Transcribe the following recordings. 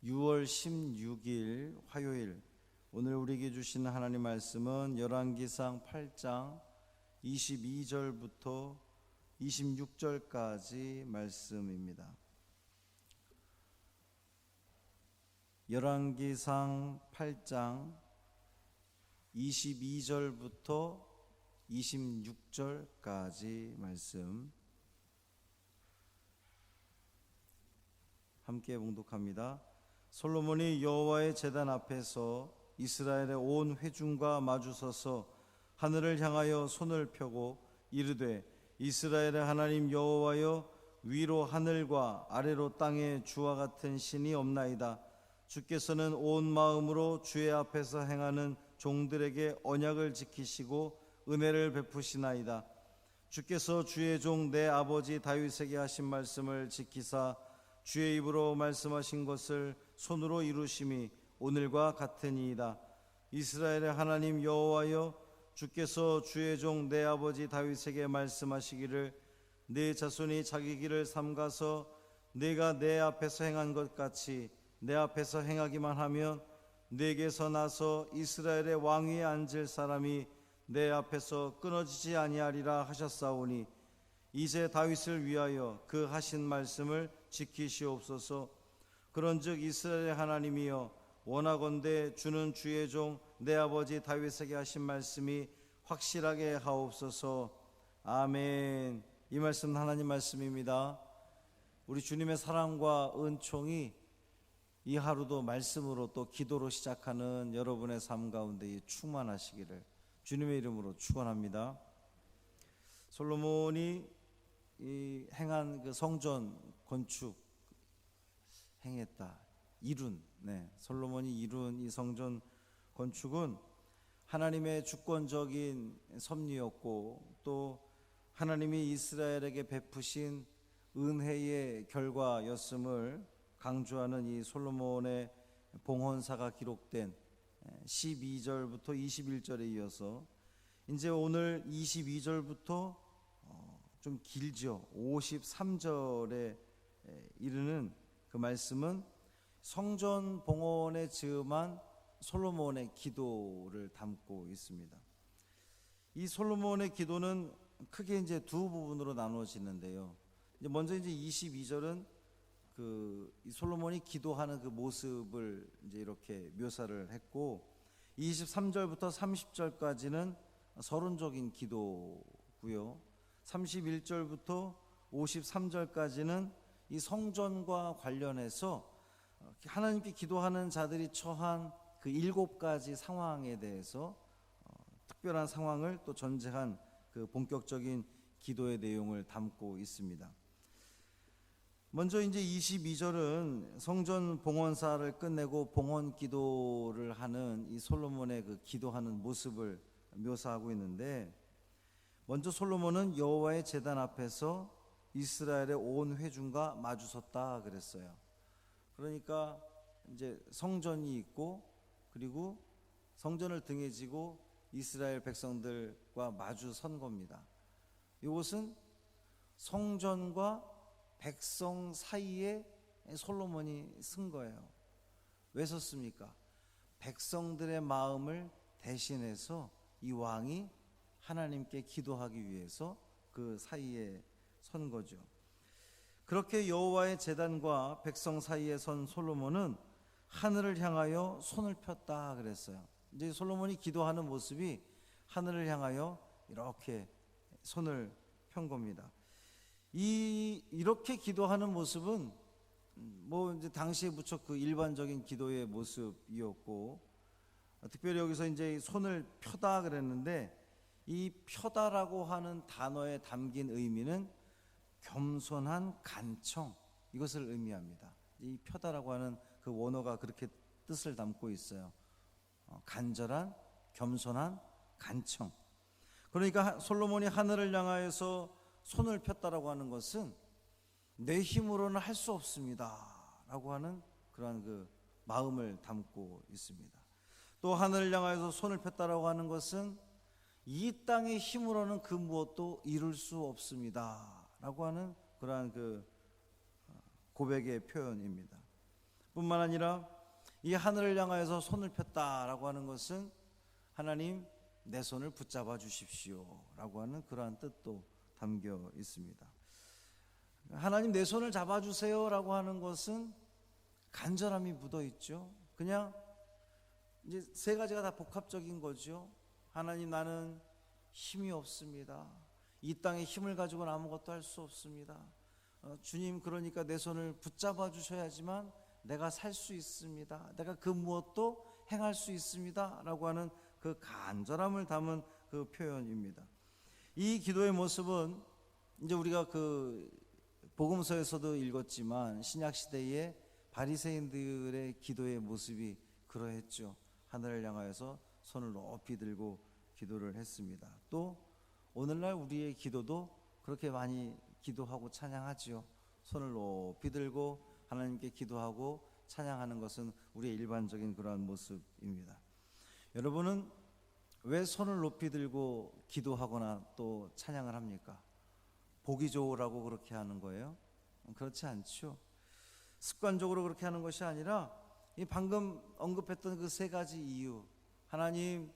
6월 16일 화요일, 오늘 우리에게 주신 하나님 말씀은 열왕기상 8장 22절부터 26절까지 말씀입니다. 열왕기상 8장 22절부터 26절까지 말씀 함께 봉독합니다. 솔로몬이 여호와의 제단 앞에서 이스라엘의 온 회중과 마주서서 하늘을 향하여 손을 펴고 이르되, 이스라엘의 하나님 여호와여, 위로 하늘과 아래로 땅에 주와 같은 신이 없나이다. 주께서는 온 마음으로 주의 앞에서 행하는 종들에게 언약을 지키시고 은혜를 베푸시나이다. 주께서 주의 종 내 아버지 다윗에게 하신 말씀을 지키사 주의 입으로 말씀하신 것을 손으로 이루심이 오늘과 같으니이다. 이스라엘의 하나님 여호와여, 주께서 주의 종 내 아버지 다윗에게 말씀하시기를, 네 자손이 자기 길을 삼가서 내가 내 앞에서 행한 것 같이 내 앞에서 행하기만 하면 내게서 나서 이스라엘의 왕위에 앉을 사람이 내 앞에서 끊어지지 아니하리라 하셨사오니, 이제 다윗을 위하여 그 하신 말씀을 지키시옵소서. 그런즉 이스라엘의 하나님이여, 원하건대 주는 주의 종 내 아버지 다윗에게 하신 말씀이 확실하게 하옵소서. 아멘. 이 말씀은 하나님 말씀입니다. 우리 주님의 사랑과 은총이 이 하루도 말씀으로 또 기도로 시작하는 여러분의 삶 가운데 충만하시기를 주님의 이름으로 축원합니다. 솔로몬이 행한 그 성전 건축 행했다. 솔로몬이 이룬 이 성전 건축은 하나님의 주권적인 섭리였고, 또 하나님이 이스라엘에게 베푸신 은혜의 결과였음을 강조하는 이 솔로몬의 봉헌사가 기록된 12절부터 21절에 이어서 이제 오늘 22절부터 좀 길죠. 53절에 이르는 그 말씀은 성전 봉헌에 즈음한 솔로몬의 기도를 담고 있습니다. 이 솔로몬의 기도는 크게 이제 두 부분으로 나누어지는데요. 먼저 이제 22절은 이 솔로몬이 기도하는 그 모습을 이제 이렇게 묘사를 했고, 23절부터 30절까지는 서론적인 기도고요. 31절부터 53절까지는 이 성전과 관련해서 하나님께 기도하는 자들이 처한 그 7가지 상황에 대해서 특별한 상황을 또 전제한 그 본격적인 기도의 내용을 담고 있습니다. 먼저 이제 22절은 성전 봉헌사를 끝내고 봉헌 기도를 하는 이 솔로몬의 그 기도하는 모습을 묘사하고 있는데, 먼저 솔로몬은 여호와의 제단 앞에서 이스라엘의 온 회중과 마주섰다 그랬어요. 그러니까 이제 성전이 있고, 그리고 성전을 등에 지고 이스라엘 백성들과 마주 선 겁니다. 이것은 성전과 백성 사이에 솔로몬이 쓴 거예요. 왜 섰습니까? 백성들의 마음을 대신해서 이 왕이 하나님께 기도하기 위해서 그 사이에 선 거죠. 그렇게 여호와의 제단과 백성 사이에 선 솔로몬은 하늘을 향하여 손을 폈다 그랬어요. 이제 솔로몬이 기도하는 모습이 하늘을 향하여 이렇게 손을 편 겁니다. 이렇게 기도하는 모습은 이제 당시에 무척 그 일반적인 기도의 모습이었고, 특별히 여기서 이제 손을 펴다 그랬는데, 이 펴다라고 하는 단어에 담긴 의미는 겸손한 간청, 이것을 의미합니다. 이 펴다라고 하는 그 원어가 그렇게 뜻을 담고 있어요. 간절한, 겸손한 간청. 그러니까 솔로몬이 하늘을 향하여서 손을 폈다라고 하는 것은 내 힘으로는 할 수 없습니다 라고 하는 그러한 그 마음을 담고 있습니다. 또 하늘을 향하여서 손을 폈다라고 하는 것은 이 땅의 힘으로는 그 무엇도 이룰 수 없습니다 라고 하는 그러한 그 고백의 표현입니다. 뿐만 아니라 이 하늘을 향하여서 손을 폈다라고 하는 것은 하나님 내 손을 붙잡아 주십시오 라고 하는 그러한 뜻도 담겨 있습니다. 하나님 내 손을 잡아주세요 라고 하는 것은 간절함이 묻어 있죠. 그냥 이제 세 가지가 다 복합적인 거죠. 하나님 나는 힘이 없습니다. 이 땅에 힘을 가지고는 아무것도 할 수 없습니다. 주님 그러니까 내 손을 붙잡아 주셔야지만 내가 살 수 있습니다. 내가 그 무엇도 행할 수 있습니다 라고 하는 그 간절함을 담은 그 표현입니다. 이 기도의 모습은 이제 우리가 그 복음서에서도 읽었지만 신약 시대의 바리새인들의 기도의 모습이 그러했죠. 하늘을 향하여서 손을 높이 들고 기도를 했습니다. 또 오늘날 우리의 기도도 그렇게 많이 기도하고 찬양하지요. 손을 높이 들고 하나님께 기도하고 찬양하는 것은 우리의 일반적인 그러한 모습입니다. 여러분은 왜 손을 높이 들고 기도하거나 또 찬양을 합니까? 보기 좋으라고 그렇게 하는 거예요? 그렇지 않죠. 습관적으로 그렇게 하는 것이 아니라 이 방금 언급했던 그 세 가지 이유, 하나님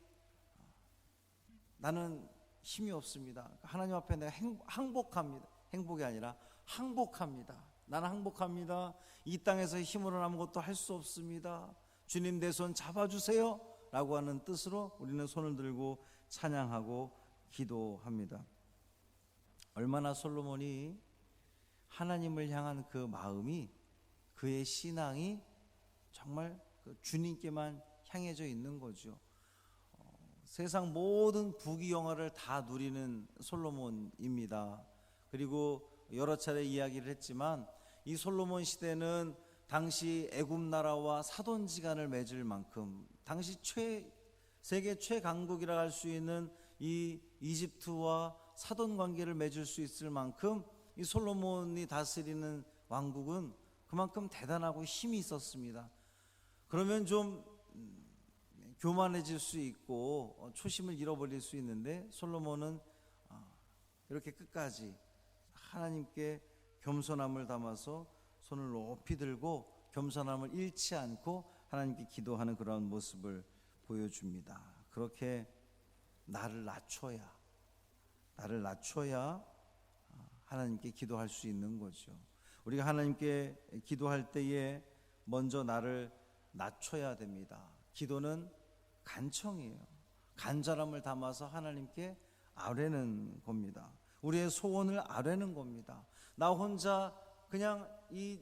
나는 힘이 없습니다. 하나님 앞에 내가 항복합니다. 행복이 아니라 항복합니다. 나는 항복합니다. 이 땅에서 힘으로는 아무것도 할 수 없습니다. 주님 내 손 잡아주세요 라고 하는 뜻으로 우리는 손을 들고 찬양하고 기도합니다. 얼마나 솔로몬이 하나님을 향한 그 마음이, 그의 신앙이 정말 그 주님께만 향해져 있는 거죠. 세상 모든 부귀영화를 다 누리는 솔로몬입니다. 그리고 여러 차례 이야기를 했지만 이 솔로몬 시대는 당시 애굽 나라와 사돈지간을 맺을 만큼 당시 세계 최강국이라 할 수 있는 이 이집트와 사돈 관계를 맺을 수 있을 만큼 이 솔로몬이 다스리는 왕국은 그만큼 대단하고 힘이 있었습니다. 그러면 좀 교만해질 수 있고 초심을 잃어버릴 수 있는데 솔로몬은 이렇게 끝까지 하나님께 겸손함을 담아서 손을 높이 들고 겸손함을 잃지 않고 하나님께 기도하는 그런 모습을 보여줍니다. 그렇게 나를 낮춰야 하나님께 기도할 수 있는 거죠. 우리가 하나님께 기도할 때에 먼저 나를 낮춰야 됩니다. 기도는 간청이에요. 간절함을 담아서 하나님께 아뢰는 겁니다. 우리의 소원을 아뢰는 겁니다. 나 혼자 그냥 이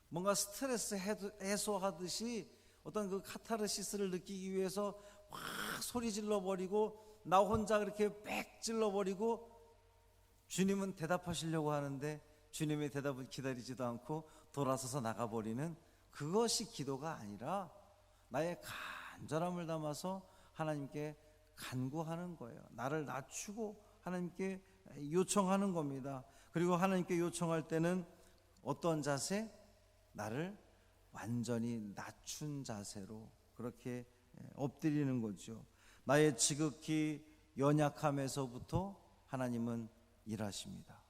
뭔가 스트레스 해소하듯이 어떤 그 카타르시스를 느끼기 위해서 확 소리 질러버리고 나 혼자 그렇게 빽 질러버리고 주님은 대답하시려고 하는데 주님의 대답을 기다리지도 않고 돌아서서 나가버리는 그것이 기도가 아니라 나의 간절함을 담아서 하나님께 간구하는 거예요. 나를 낮추고 하나님께 요청하는 겁니다. 그리고 하나님께 요청할 때는 어떤 자세? 나를 완전히 낮춘 자세로 그렇게 엎드리는 거죠. 나의 지극히 연약함에서부터 하나님은 일하십니다.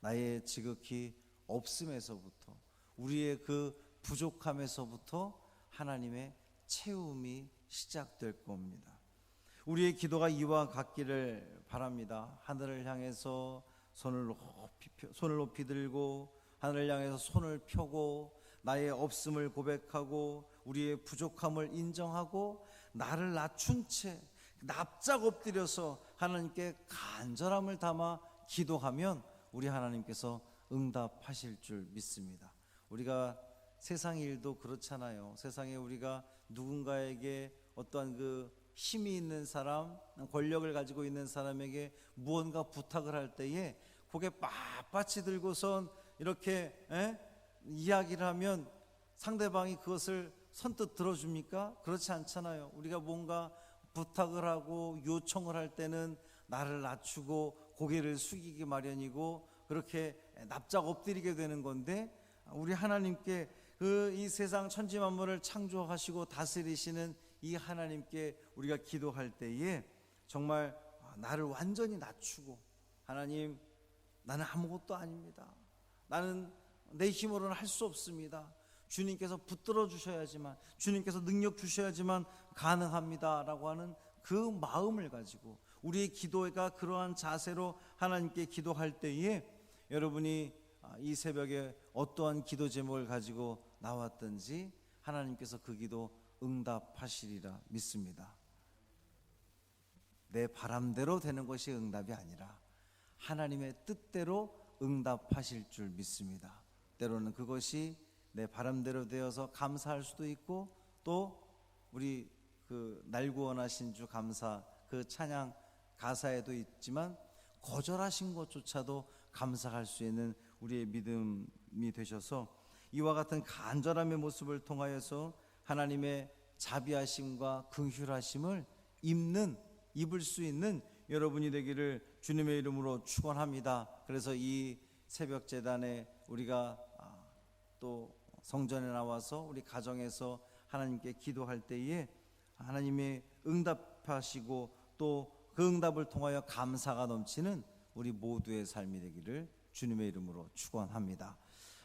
나의 지극히 없음에서부터, 우리의 그 부족함에서부터 하나님의 채움이 시작될 겁니다. 우리의 기도가 이와 같기를 바랍니다. 하늘을 향해서 손을 높이 들고 하늘을 향해서 손을 펴고 나의 없음을 고백하고 우리의 부족함을 인정하고 나를 낮춘 채 납작 엎드려서 하나님께 간절함을 담아 기도하면 우리 하나님께서 응답하실 줄 믿습니다. 우리가 세상 일도 그렇잖아요. 세상에 우리가 누군가에게 어떠한 그 힘이 있는 사람, 권력을 가지고 있는 사람에게 무언가 부탁을 할 때에 고개 빳빳이 들고선 이렇게 이야기를 하면 상대방이 그것을 선뜻 들어줍니까? 그렇지 않잖아요. 우리가 뭔가 부탁을 하고 요청을 할 때는 나를 낮추고 고개를 숙이기 마련이고 그렇게 납작 엎드리게 되는 건데, 우리 하나님께 이 세상 천지 만물을 창조하시고 다스리시는 이 하나님께 우리가 기도할 때에 정말 나를 완전히 낮추고, 하나님 나는 아무것도 아닙니다. 나는 내 힘으로는 할 수 없습니다. 주님께서 붙들어 주셔야지만, 주님께서 능력 주셔야지만 가능합니다라고 하는 그 마음을 가지고 우리의 기도가 그러한 자세로 하나님께 기도할 때에 여러분이 이 새벽에 어떠한 기도 제목을 가지고 나왔든지 하나님께서 그 기도 응답하시리라 믿습니다. 내 바람대로 되는 것이 응답이 아니라 하나님의 뜻대로 응답하실 줄 믿습니다. 때로는 그것이 내 바람대로 되어서 감사할 수도 있고, 또 우리 날 구원하신 주 감사 그 찬양 가사에도 있지만 거절하신 것조차도 감사할 수 있는 우리의 믿음이 되셔서 이와 같은 간절함의 모습을 통하여서 하나님의 자비하심과 긍휼하심을 입을 수 있는 여러분이 되기를 주님의 이름으로 축원합니다. 그래서 이 새벽 재단에 우리가 또 성전에 나와서 우리 가정에서 하나님께 기도할 때에 하나님이 응답하시고 또 그 응답을 통하여 감사가 넘치는 우리 모두의 삶이 되기를 주님의 이름으로 축원합니다.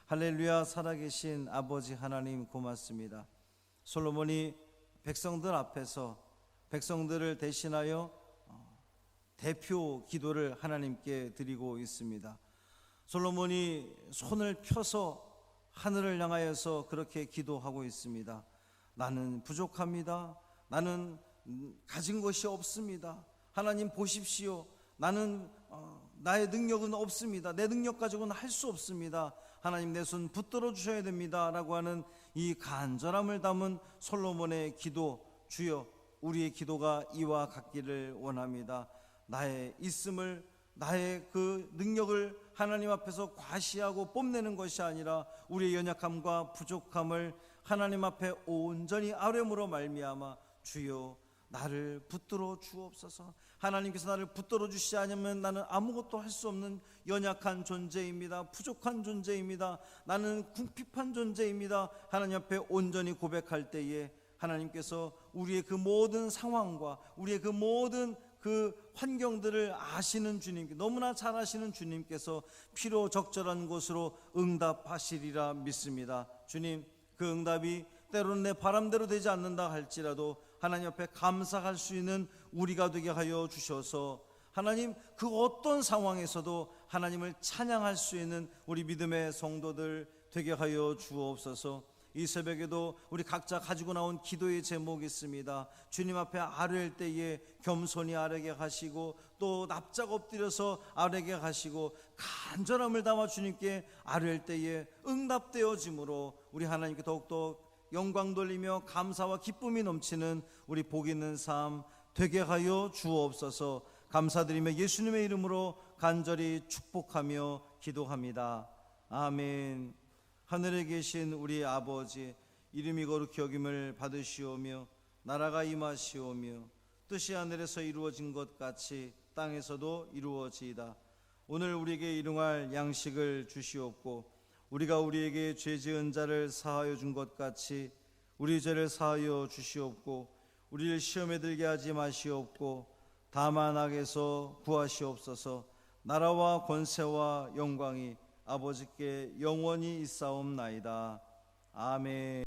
할렐루야. 살아계신 아버지 하나님 고맙습니다. 솔로몬이 백성들 앞에서 백성들을 대신하여 대표 기도를 하나님께 드리고 있습니다. 솔로몬이 손을 펴서 하늘을 향하여서 그렇게 기도하고 있습니다. 나는 부족합니다. 나는 가진 것이 없습니다. 하나님 보십시오. 나는 나의 능력은 없습니다. 내 능력 가지고는 할 수 없습니다. 하나님 내 손 붙들어 주셔야 됩니다 라고 하는 이 간절함을 담은 솔로몬의 기도, 주여 우리의 기도가 이와 같기를 원합니다. 나의 있음을, 나의 그 능력을 하나님 앞에서 과시하고 뽐내는 것이 아니라 우리의 연약함과 부족함을 하나님 앞에 온전히 아뢰므로 말미암아 주여 나를 붙들어 주옵소서. 하나님께서 나를 붙들어 주시지 않으면 나는 아무것도 할 수 없는 연약한 존재입니다. 부족한 존재입니다. 나는 궁핍한 존재입니다. 하나님 앞에 온전히 고백할 때에 하나님께서 우리의 그 모든 상황과 우리의 그 모든 그 환경들을 아시는 주님, 너무나 잘 아시는 주님께서 필요 적절한 곳으로 응답하시리라 믿습니다. 주님, 그 응답이 때로는 내 바람대로 되지 않는다 할지라도 하나님 앞에 감사할 수 있는 우리가 되게 하여 주셔서 하나님 그 어떤 상황에서도 하나님을 찬양할 수 있는 우리 믿음의 성도들 되게 하여 주옵소서. 이 새벽에도 우리 각자 가지고 나온 기도의 제목이 있습니다. 주님 앞에 아뢰일 때에 겸손히 아뢰게 하시고 또 납작 엎드려서 아뢰게 하시고 간절함을 담아 주님께 아뢰일 때에 응답되어짐으로 우리 하나님께 더욱더 영광 돌리며 감사와 기쁨이 넘치는 우리 복 있는 삶 되게 하여 주옵소서. 감사드리며 예수님의 이름으로 간절히 축복하며 기도합니다. 아멘. 하늘에 계신 우리 아버지, 이름이 거룩히 여김을 받으시오며 나라가 임하시오며 뜻이 하늘에서 이루어진 것 같이 땅에서도 이루어지이다. 오늘 우리에게 일용할 양식을 주시옵고 우리가 우리에게 죄 지은 자를 사하여 준 것 같이 우리 죄를 사하여 주시옵고 우리를 시험에 들게 하지 마시옵고 다만 악에서 구하시옵소서. 나라와 권세와 영광이 아버지께 영원히 있사옵나이다. 아멘.